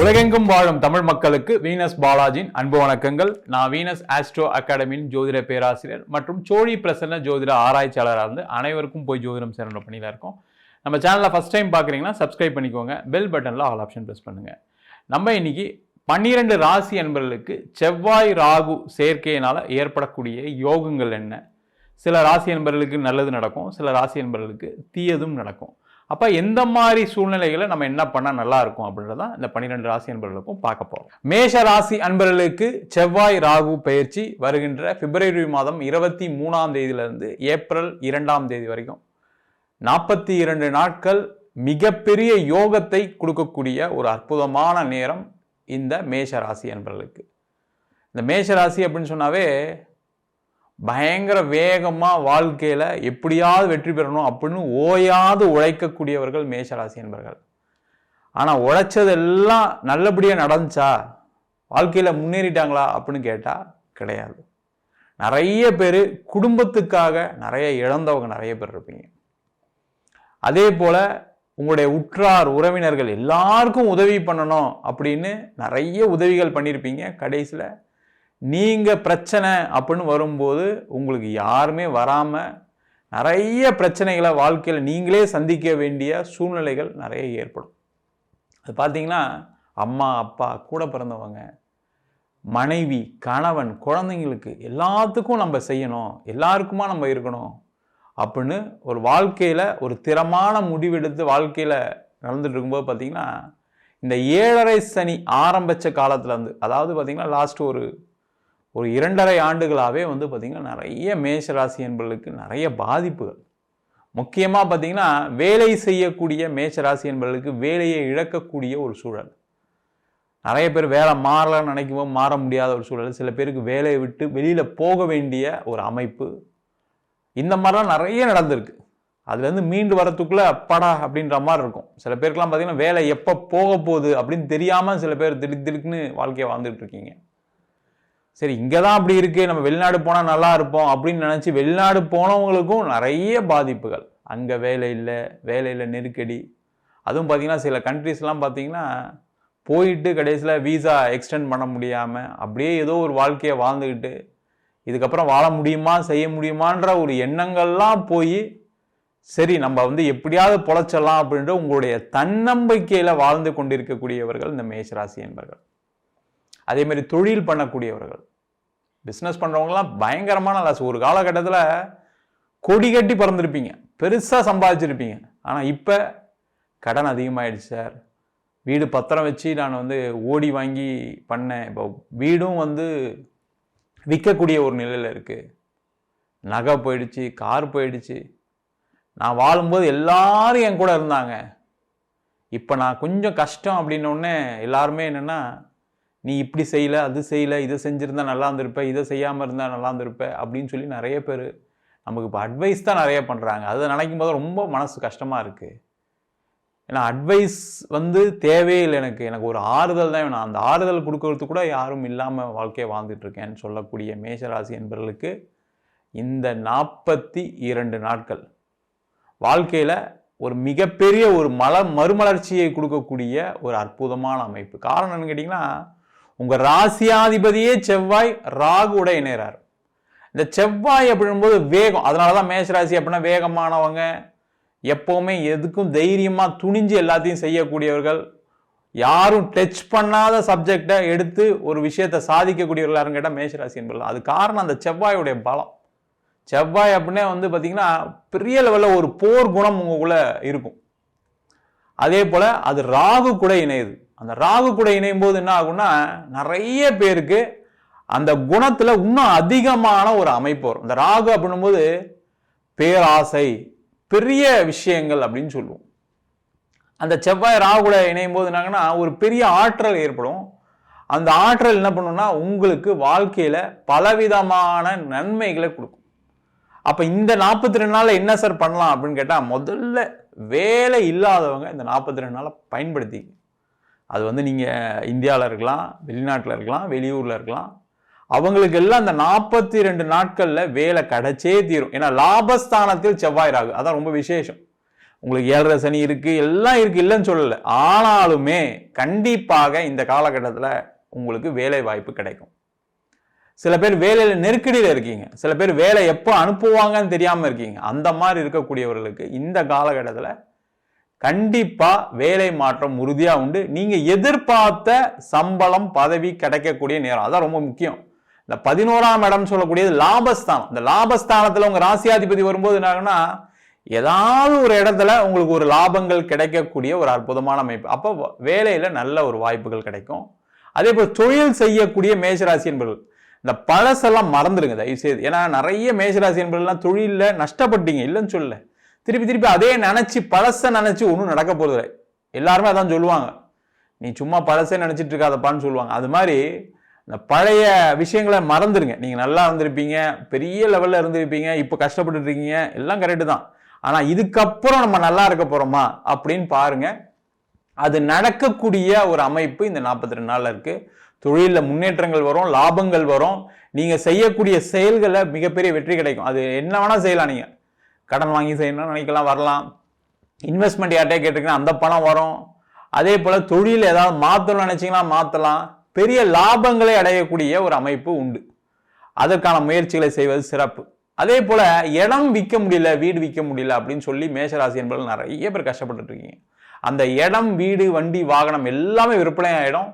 உலகெங்கும் வாழும் தமிழ் மக்களுக்கு வீனஸ் பாலாஜியின் அன்பு வணக்கங்கள். நான் வீனஸ் ஆஸ்ட்ரோ அகாடமியின் ஜோதிட பேராசிரியர் மற்றும் சோழி பிரசன்ன ஜோதிட ஆராய்ச்சியாளராக இருந்து அனைவருக்கும் போய் ஜோதிடம் சேனல் பணியில் இருக்கோம். நம்ம சேனலில் ஃபஸ்ட் டைம் பார்க்குறீங்கன்னா சப்ஸ்கிரைப் பண்ணிக்கோங்க, பெல் பட்டனில் ஆல் ஆப்ஷன் ப்ரெஸ் பண்ணுங்கள். நம்ம இன்னைக்கு 12 ராசி என்பவர்களுக்கு செவ்வாய் ராகு சேர்க்கையினால் ஏற்படக்கூடிய யோகங்கள் என்ன, சில ராசி என்பவர்களுக்கு நல்லது நடக்கும், சில ராசி என்பவர்களுக்கு தீயதும் நடக்கும். அப்போ எந்த மாதிரி சூழ்நிலைகளை நம்ம என்ன பண்ணால் நல்லா இருக்கும் அப்படின்றதான் இந்த 12 ராசி அன்பர்களுக்கும் பார்க்க போகிறோம். மேஷ ராசி அன்பர்களுக்கு செவ்வாய் ராகு பயிற்சி வருகின்ற பிப்ரவரி மாதம் 23ஆம் தேதியிலிருந்து ஏப்ரல் 2ஆம் தேதி வரைக்கும் 42 நாட்கள் மிகப்பெரிய யோகத்தை கொடுக்கக்கூடிய ஒரு அற்புதமான நேரம் இந்த மேஷ ராசி அன்பர்களுக்கு. இந்த மேஷ ராசி அப்படின்னு சொன்னாவே பயங்கர வேகமாக வாழ்க்கையில் எப்படியாவது வெற்றி பெறணும் அப்படின்னு ஓயாது உழைக்கக்கூடியவர்கள் மேஷராசி என்பவர்கள். ஆனால் உழைச்சதெல்லாம் நல்லபடியாக நடந்துச்சா, வாழ்க்கையில் முன்னேறிட்டாங்களா அப்படின்னு கேட்டால் கிடையாது. நிறைய பேர் குடும்பத்துக்காக நிறைய இழந்தவங்க நிறைய பேர் இருப்பீங்க. அதே போல் உங்களுடைய உற்றார் உறவினர்கள் எல்லாருக்கும் உதவி பண்ணணும் அப்படின்னு நிறைய உதவிகள் பண்ணியிருப்பீங்க. கடைசியில் நீங்கள் பிரச்சனை அப்படின்னு வரும்போது உங்களுக்கு யாருமே வராமல் நிறைய பிரச்சனைகளை வாழ்க்கையில் நீங்களே சந்திக்க வேண்டிய சூழ்நிலைகள் நிறைய ஏற்படும். அது பார்த்தீங்கன்னா அம்மா அப்பா கூட பிறந்தவங்க மனைவி கணவன் குழந்தைங்களுக்கு எல்லாத்துக்கும் நம்ம செய்யணும், எல்லாருக்குமா நம்ம இருக்கணும் அப்படின்னு ஒரு வாழ்க்கையில் ஒரு திறமான முடிவெடுத்து வாழ்க்கையில் நடந்துட்டு இருக்கும்போது பார்த்தீங்கன்னா இந்த 7.5 சனி ஆரம்பித்த காலத்துலேருந்து, அதாவது பார்த்தீங்கன்னா லாஸ்ட் ஒரு 2.5 ஆண்டுகளாகவே வந்து பார்த்திங்கன்னா நிறைய மேஷராசி என்பவர்களுக்கு நிறைய பாதிப்புகள். முக்கியமாக பார்த்திங்கன்னா வேலை செய்யக்கூடிய மேஷராசி என்பவர்களுக்கு வேலையை இழக்கக்கூடிய ஒரு சூழல். நிறைய பேர் வேலை மாறலாம்னு நினைக்கும்போது மாற முடியாத ஒரு சூழல், சில பேருக்கு வேலையை விட்டு வெளியில் போக வேண்டிய ஒரு அமைப்பு, இந்த மாதிரிலாம் நிறைய நடந்திருக்கு. அதுலேருந்து மீண்டு வரத்துக்குள்ளே அப்பாடா அப்படின்ற மாதிரி இருக்கும். சில பேருக்குலாம் பார்த்திங்கன்னா வேலை எப்போ போக போகுது அப்படின்னு தெரியாமல் சில பேர் திடுக்குன்னு வாழ்க்கையை வாழ்ந்துட்டு இருக்கீங்க. சரி, இங்கே தான் அப்படி இருக்குது, நம்ம வெளிநாடு போனால் நல்லா இருப்போம் அப்படின்னு நினச்சி வெளிநாடு போனவங்களுக்கும் நிறைய பாதிப்புகள். அங்கே வேலையில் நெருக்கடி. அதுவும் பார்த்திங்கன்னா சில கண்ட்ரீஸ்லாம் பார்த்திங்கன்னா போயிட்டு கடைசியில் வீசா எக்ஸ்டெண்ட் பண்ண முடியாமல் அப்படியே ஏதோ ஒரு வாழ்க்கையை வாழ்ந்துக்கிட்டு இதுக்கப்புறம் வாழ முடியுமா செய்ய முடியுமான்ற ஒரு எண்ணங்கள்லாம் போய் சரி நம்ம வந்து எப்படியாவது பொழைச்சிடலாம் அப்படின்ற உங்களுடைய தன்னம்பிக்கையில் வாழ்ந்து கொண்டிருக்கக்கூடியவர்கள் இந்த மேஷராசி என்பவர்கள். அதே மாதிரி தொழில் பண்ணக்கூடியவர்கள், பிஸ்னஸ் பண்ணுறவங்களாம் பயங்கரமான லாஸ். ஒரு காலகட்டத்தில் கொடி கட்டி பறந்துருப்பீங்க, பெருசாக சம்பாதிச்சிருப்பீங்க. ஆனால் இப்போ கடன் அதிகமாகிடுச்சு சார், வீடு பத்திரம் வச்சு நான் வந்து ஓடி வாங்கி பண்ணேன், இப்போ வீடும் வந்து விற்கக்கூடிய ஒரு நிலையில் இருக்குது, நகை போயிடுச்சு, கார் போயிடுச்சு, நான் வாழும்போது எல்லாரும் என் கூட இருந்தாங்க, இப்போ நான் கொஞ்சம் கஷ்டம் அப்படின்னோடனே எல்லாருமே என்னென்னா நீ இப்படி செய்யலை அது செய்யலை, இதை செஞ்சுருந்தா நல்லா இருந்திருப்ப, இதை செய்யாமல் இருந்தால் நல்லா இருந்திருப்ப அப்படின்னு சொல்லி நிறைய பேர் நமக்கு இப்போ அட்வைஸ் தான் நிறைய பண்ணுறாங்க. அதை நினைக்கும் போது ரொம்ப மனசு கஷ்டமாக இருக்குது. ஏன்னா அட்வைஸ் வந்து தேவையில்லை, எனக்கு ஒரு ஆறுதல் தான் வேணும். அந்த ஆறுதல் கொடுக்கறதுக்கு கூட யாரும் இல்லாமல் வாழ்க்கையை வாழ்ந்துட்டுருக்கேன்னு சொல்லக்கூடிய மேஷராசி என்பவர்களுக்கு இந்த 42 நாட்கள் வாழ்க்கையில் ஒரு மிகப்பெரிய ஒரு மறுமலர்ச்சியை கொடுக்கக்கூடிய ஒரு அற்புதமான அமைப்பு. காரணம் என்னன்னு கேட்டிங்கன்னா உங்கள் ராசியாதிபதியே செவ்வாய் ராகுவோட இணைகிறார். இந்த செவ்வாய் அப்படின்போது வேகம், அதனால தான் மேஷராசி அப்படின்னா வேகமானவங்க, எப்போவுமே எதுக்கும் தைரியமாக துணிஞ்சு எல்லாத்தையும் செய்யக்கூடியவர்கள், யாரும் டச் பண்ணாத சப்ஜெக்டை எடுத்து ஒரு விஷயத்தை சாதிக்கக்கூடியவர்கள் யாருன்னு கேட்டால் மேஷராசி என்பது. அது காரணம் அந்த செவ்வாயுடைய பலம். செவ்வாய் அப்படின்னே வந்து பார்த்திங்கன்னா பெரிய லெவலில் ஒரு போர் குணம் உங்களுக்குள்ளே இருக்கும். அதே போல் அது ராகு கூட இணையுது. அந்த ராகு கூட இணையும் போது என்ன ஆகும்னா நிறைய பேருக்கு அந்த குணத்தில் இன்னும் அதிகமான ஒரு அமைப்பு வரும். இந்த ராகு அப்படின்னும்போது பேராசை, பெரிய விஷயங்கள் அப்படின்னு சொல்லுவோம். அந்த செவ்வாய் ராகு கூட இணையும் போது என்னாங்கன்னா ஒரு பெரிய ஆற்றல் ஏற்படும். அந்த ஆற்றல் என்ன பண்ணுன்னா உங்களுக்கு வாழ்க்கையில் பலவிதமான நன்மைகளை கொடுக்கும். அப்போ இந்த 42 நாளில் என்ன சார் பண்ணலாம் அப்படின்னு கேட்டால், முதல்ல வேலை இல்லாதவங்க இந்த 42 நாளை பயன்படுத்தி, அது வந்து நீங்கள் இந்தியாவில் இருக்கலாம், வெளிநாட்டில் இருக்கலாம், வெளியூரில் இருக்கலாம், அவங்களுக்கு எல்லாம் இந்த 42 நாட்களில் வேலை கிடைச்சே தீரும். ஏன்னா லாபஸ்தானத்தில் செவ்வாய் ராகு, அதான் ரொம்ப விசேஷம். உங்களுக்கு 7.5 சனி இருக்கு, எல்லாம் இருக்கு, இல்லைன்னு சொல்லலை. ஆனாலுமே கண்டிப்பாக இந்த காலகட்டத்தில் உங்களுக்கு வேலை வாய்ப்பு கிடைக்கும். சில பேர் வேலையில நெருக்கடியில் இருக்கீங்க, சில பேர் வேலை எப்போ அனுப்புவாங்கன்னு தெரியாம இருக்கீங்க. அந்த மாதிரி இருக்கக்கூடியவர்களுக்கு இந்த காலகட்டத்தில் கண்டிப்பா வேலை மாற்றம் உறுதியா உண்டு. நீங்க எதிர்பார்த்த சம்பளம் பதவி கிடைக்கக்கூடிய நேரம், அதான் ரொம்ப முக்கியம். இந்த 11ஆம் இடம் சொல்லக்கூடியது லாபஸ்தானம். இந்த லாபஸ்தானத்துல உங்க ராசியாதிபதி வரும்போது என்னாகுன்னா, ஏதாவது ஒரு இடத்துல உங்களுக்கு ஒரு லாபங்கள் கிடைக்கக்கூடிய ஒரு அற்புதமான அமைப்பு. அப்போ வேலையில நல்ல ஒரு வாய்ப்புகள் கிடைக்கும். அதே போல் தொழில் செய்யக்கூடிய மேஷராசி என்பவர்கள் இந்த பழசெல்லாம் மறந்துடுங்க தயவு செய்து. ஏன்னா நிறைய மேஷராசி என்பவர்கள்லாம் தொழில நஷ்டப்பட்டீங்க, இல்லைன்னு சொல்லல. திருப்பி அதே நினைச்சு பழச நினைச்சு ஒன்றும் நடக்க போறது. எல்லாருமே அதான் சொல்லுவாங்க, நீ சும்மா பழசே நினைச்சிட்டு இருக்காதப்பான்னு சொல்லுவாங்க. அது மாதிரி இந்த பழைய விஷயங்களை மறந்துடுங்க. நீங்க நல்லா இருந்திருப்பீங்க, பெரிய லெவல்ல இருந்திருப்பீங்க, இப்போ கஷ்டப்பட்டு இருக்கீங்க, எல்லாம் கரெக்டு தான். ஆனா இதுக்கப்புறம் நம்ம நல்லா இருக்க போறோமா அப்படின்னு பாருங்க. அது நடக்கக்கூடிய ஒரு அமைப்பு இந்த 42 நாள்ல இருக்கு. தொழிலில் முன்னேற்றங்கள் வரும், லாபங்கள் வரும். நீங்க செய்யக்கூடிய செயல்களை மிகப்பெரிய வெற்றி கிடைக்கும். அது என்ன வேணா செய்யலாம். நீங்க கடன் வாங்கி செய்யணும்னு நினைக்கலாம், வரலாம். இன்வெஸ்ட்மெண்ட் யார்ட்டே கேட்டிருக்கீங்கன்னா அந்த பணம் வரும். அதே போல தொழில் ஏதாவது மாற்றணும்னு நினைச்சீங்கன்னா மாற்றலாம். பெரிய லாபங்களை அடையக்கூடிய ஒரு அமைப்பு உண்டு. அதற்கான முயற்சிகளை செய்வது சிறப்பு. அதே போல இடம் விற்க முடியல, வீடு விற்க முடியல அப்படின்னு சொல்லி மேஷராசி என்பவர்கள் நிறைய பேர் கஷ்டப்பட்டு இருக்கீங்க. அந்த இடம், வீடு, வண்டி, வாகனம் எல்லாமே விற்பனை ஆயிடும்.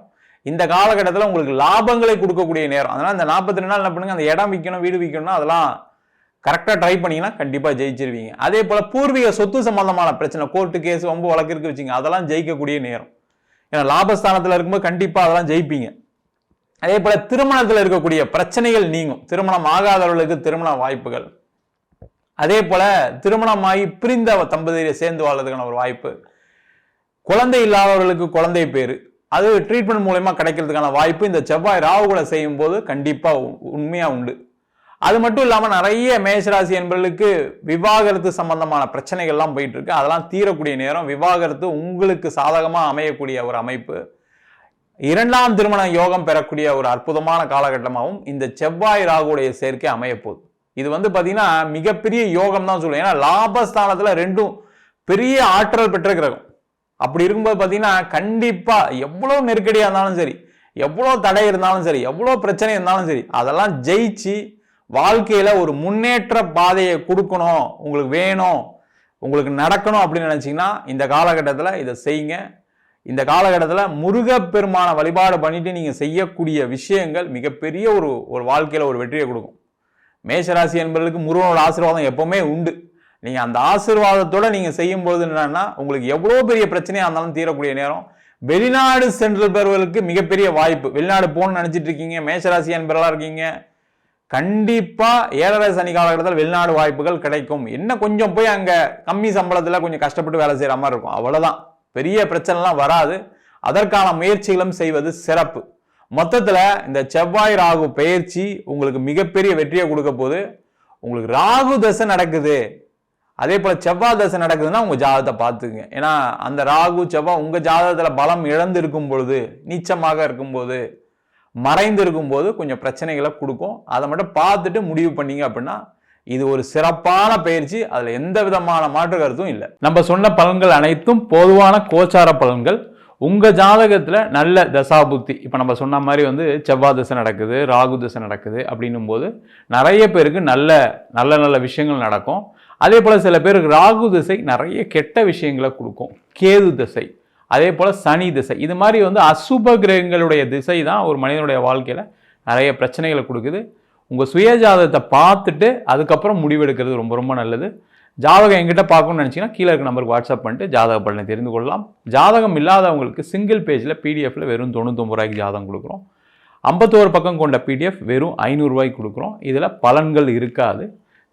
இந்த காலகட்டத்தில் உங்களுக்கு லாபங்களை கொடுக்கக்கூடிய நேரம். அதனால இந்த 42 நாள் என்ன பண்ணுங்க, அந்த இடம் விற்கணும், வீடு விற்கணும், அதெல்லாம் கரெக்டாக ட்ரை பண்ணீங்கன்னா கண்டிப்பாக ஜெயிச்சிருவீங்க. அதே போல் பூர்வீக சொத்து சம்பந்தமான பிரச்சனை, கோர்ட்டு கேஸ், வம்பு வழக்கு இருக்கு வச்சுங்க, அதெல்லாம் ஜெயிக்கக்கூடிய நேரம். ஏன்னா லாபஸ்தானத்தில் இருக்கும்போது கண்டிப்பாக அதெல்லாம் ஜெயிப்பீங்க. அதே போல திருமணத்தில் இருக்கக்கூடிய பிரச்சனைகள் நீங்கும். திருமணம் ஆகாதவர்களுக்கு திருமண வாய்ப்புகள். அதே போல திருமணமாகி பிரிந்த தம்பதியை சேர்ந்து வாழ்றதுக்கான ஒரு வாய்ப்பு. குழந்தை இல்லாதவர்களுக்கு குழந்தை பேரு, அது ட்ரீட்மெண்ட் மூலமா கிடைக்கிறதுக்கான வாய்ப்பு இந்த செவ்வாய் ராகுகளை செய்யும் போது கண்டிப்பா உண்மையா உண்டு. அது மட்டும் இல்லாம நிறைய மேஷராசி என்பவர்களுக்கு விவாகரத்து சம்பந்தமான பிரச்சனைகள்லாம் போயிட்டு இருக்கு. அதெல்லாம் தீரக்கூடிய நேரம். விவாகரத்து உங்களுக்கு சாதகமா அமையக்கூடிய ஒரு அமைப்பு. 2ஆம் திருமண யோகம் பெறக்கூடிய ஒரு அற்புதமான காலகட்டமாகவும் இந்த செவ்வாய் ராகுடைய சேர்க்கை அமைய போகுது. இது பாத்தீங்கன்னா மிகப்பெரிய யோகம் தான் சொல்லுவேன். ஏன்னா லாபஸ்தானத்துல ரெண்டும் பெரிய ஆற்றல் பெற்ற கிரகம். அப்படி இருக்கும்போது பாத்தீங்கன்னா கண்டிப்பா எவ்வளவு நெருக்கடியா இருந்தாலும் சரி, எவ்வளவு தடை இருந்தாலும் சரி, எவ்வளவு பிரச்சனை இருந்தாலும் சரி, அதெல்லாம் ஜெயிச்சு வாழ்க்கையில ஒரு முன்னேற்ற பாதையை கொடுக்கணும், உங்களுக்கு வேணும், உங்களுக்கு நடக்கணும் அப்படின்னு நினைச்சீங்கன்னா இந்த காலகட்டத்தில் இதை செய்யுங்க. இந்த காலகட்டத்தில் முருகப்பெருமான வழிபாடு பண்ணிட்டு நீங்க செய்யக்கூடிய விஷயங்கள் மிகப்பெரிய ஒரு வாழ்க்கையில ஒரு வெற்றியை கொடுக்கும். மேஷராசி என்பவர்களுக்கு முருகனோட ஆசீர்வாதம் எப்பவுமே உண்டு. நீங்க அந்த ஆசீர்வாதத்தோட நீங்க செய்யும் போது என்னன்னா உங்களுக்கு எவ்வளவு பெரிய பிரச்சனையா இருந்தாலும் தீரக்கூடிய நேரம். வெளிநாடு சென்று பெறுவதற்கு மிகப்பெரிய வாய்ப்பு. வெளிநாடு போகணும்னு நினைச்சிட்டு இருக்கீங்க, மேஷராசி என்பவர்களா இருக்கீங்க, கண்டிப்பா 7.5 சனி காலகட்டத்தில் வெளிநாடு வாய்ப்புகள் கிடைக்கும். என்ன கொஞ்சம் போய் அங்க கம்மி சம்பளத்துல கொஞ்சம் கஷ்டப்பட்டு வேலை செய்யற மாதிரி இருக்கும், அவ்வளவுதான். பெரிய பிரச்சனைலாம் வராது. அதற்கான முயற்சிகளும் செய்வது சிறப்பு. மொத்தத்துல இந்த செவ்வாய் ராகு பயிற்சி உங்களுக்கு மிகப்பெரிய வெற்றியை கொடுக்க போது. உங்களுக்கு ராகு தசை நடக்குது, அதே போல செவ்வாய் தசை நடக்குதுன்னா உங்க ஜாதகத்தை பார்த்துங்க. ஏன்னா அந்த ராகு செவ்வாய் உங்க ஜாதகத்துல பலம் இழந்து இருக்கும் பொழுது, நீச்சமாக இருக்கும் போது, மறைந்து இருக்கும் போது கொஞ்சம் பிரச்சனைகளை கொடுக்கும். அதை மட்டும் பார்த்துட்டு முடிவு பண்ணீங்க அப்படின்னா இது ஒரு சிறப்பான பயிற்சி. அதுல எந்த விதமான மாற்று கருத்தும் இல்லை. நம்ம சொன்ன பலன்கள் அனைத்தும் பொதுவான கோச்சார பலன்கள். உங்க ஜாதகத்துல நல்ல தசாபுத்தி, இப்ப நம்ம சொன்ன மாதிரி செவ்வாய் தசை நடக்குது, ராகு தசை நடக்குது அப்படின்னும் போது நிறைய பேருக்கு நல்ல நல்ல நல்ல விஷயங்கள் நடக்கும். அதே போல சில பேருக்கு ராகு திசை நிறைய கெட்ட விஷயங்களை கொடுக்கும். கேது திசை, அதே போல சனி திசை, இது மாதிரி அசுப கிரகங்களுடைய திசை தான் ஒரு மனிதனுடைய வாழ்க்கையில நிறைய பிரச்சனைகளை கொடுக்குது. உங்க சுய ஜாதகத்தை பார்த்துட்டு அதுக்கப்புறம் முடிவெடுக்கிறது ரொம்ப ரொம்ப நல்லது. ஜாதகம் எங்கிட்ட பார்க்கணும்னு நினைச்சீங்கன்னா கீழே இருக்க நம்பருக்கு வாட்ஸ்அப் பண்ணிட்டு ஜாதக பலனை தெரிந்து கொள்ளலாம். ஜாதகம் இல்லாதவங்களுக்கு சிங்கிள் பேஜில் பிடிஎஃப்ல வெறும் 99 ரூபாய்க்கு ஜாதகம் கொடுக்குறோம். 51 பக்கம் கொண்ட பிடிஎஃப் வெறும் 500 ரூபாய்க்கு கொடுக்குறோம். இதில் பலன்கள் இருக்காது.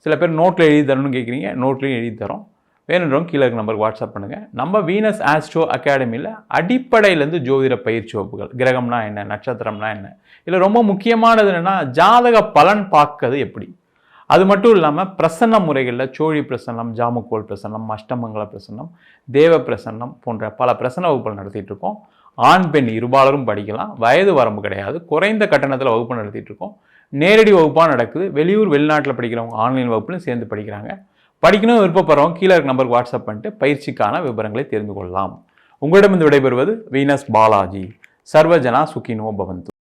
சில பேர் நோட்டில் எழுதி தரணும்னு கேட்குறீங்க, நோட்லையும் எழுதி தரோம். வேணுன்றவங்க கீழே இருக்க நம்பருக்கு வாட்ஸ்அப் பண்ணுங்கள். நம்ம வீனஸ் ஆஸ்ட்ரோ அகாடமியில் அடிப்படையிலேருந்து ஜோதிட பயிற்சி வகுப்புகள், கிரகம்னா என்ன, நட்சத்திரம்னா என்ன, இதில் ரொம்ப முக்கியமானது என்னென்னா ஜாதக பலன் பார்க்கறது எப்படி. அது மட்டும் இல்லாமல் பிரசன்ன முறைகளில் சோழி பிரசன்னம், ஜாமுக்கோல் பிரசன்னம், அஷ்டமங்கல பிரசன்னம், தேவ பிரசன்னம் போன்ற பல பிரசன்ன வகுப்புகள் நடத்திட்டு இருக்கோம். ஆண் பெண் இருபாலரும் படிக்கலாம், வயது வரம்பு கிடையாது. குறைந்த கட்டணத்தில் வகுப்பு நடத்திட்டு இருக்கோம். நேரடி வகுப்பாக நடக்குது. வெளியூர் வெளிநாட்டில் படிக்கிறவங்க ஆன்லைன் வகுப்புலையும் சேர்ந்து படிக்கிறாங்க. படிக்கணும் விருப்பப்படுறவங்க கீழே இருக்க நம்பருக்கு வாட்ஸ்அப் பண்ணிட்டு பயிற்சிக்கான விவரங்களை தெரிந்து கொள்ளலாம். உங்களிடமிருந்து விடைபெறுவது வீனஸ் பாலாஜி. சர்வஜனா சுகினோ பவந்து.